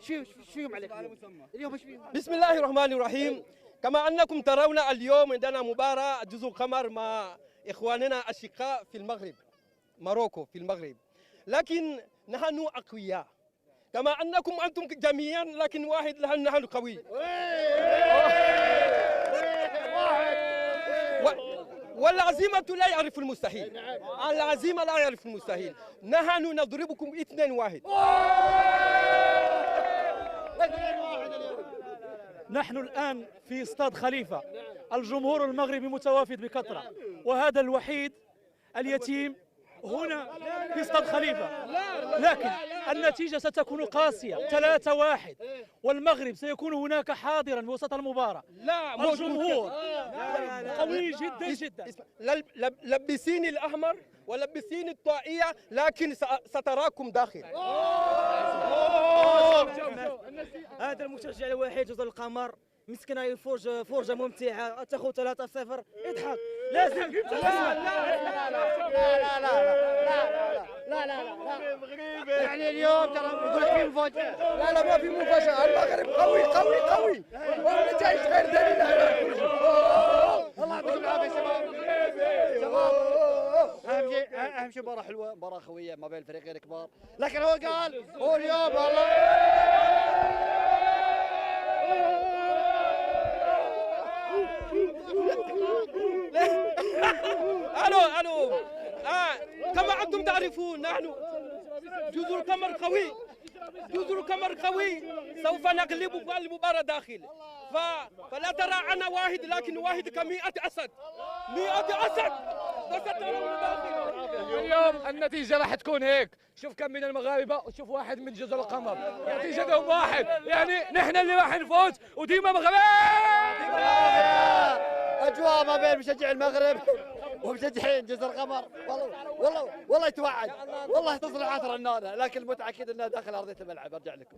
شو يوم عليك اليوم؟ ايش فيهم؟ بسم الله الرحمن الرحيم. كما أنكم ترون اليوم عندنا مباراة جزر القمر مع إخواننا الأشقاء في المغرب، موروكو في المغرب، لكن نحن أقوياء كما أنكم أنتم جميعا، لكن واحد نحن قوي. والعزيمة لا يعرف المستحيل، العزيمة لا يعرف المستحيل. نحن نضربكم 2-1. نحن الآن في استاد خليفة، الجمهور المغربي متوافد بكثرة، وهذا الوحيد اليتيم هنا في استاد خليفة، لكن النتيجة ستكون قاسية 3-1، والمغرب سيكون هناك حاضرا وسط المباراة. لا، الجمهور قوي جدا جدا. لبسيني الأحمر ولبسيني الطاقية، لكن ستراكم داخل. هذا المشجع الوحيد جزر القمر، مسكنا يفرج فرجه ممتعه، تاخذ 3-0 اضحك. لازم لا يعني اليوم ترى يقول لك في مفاجأة. لا ما في مفاجأة، المغرب قوي قوي قوي، والنتائج غير دليل. الله يعطيكم العافية شباب. اهم شيء مباراة حلوة، مباراة خوية ما بين الفريقين الكبار، لكن هو قال هو اليوم والله الو كما انتم تعرفون نحن جزر القمر قوي، جزر القمر قوي، سوف نغلب المباراة داخل. فلا ترى انا واحد، لكن واحد ك100 اسد، 100 اسد، وسترون داخل. اليوم النتيجة راح تكون هيك، شوف كم من المغاربة وشوف واحد من جزر القمر، نتيجتهم واحد، يعني نحن اللي راح نفوز وديما مغرب. اجواء ما بين مشجعي المغرب ومشجعين جزر القمر، والله يتوعد، والله تصل 10 النانه، لكن المتعه اكيد انها داخل ارضيه الملعب. ارجع لكم.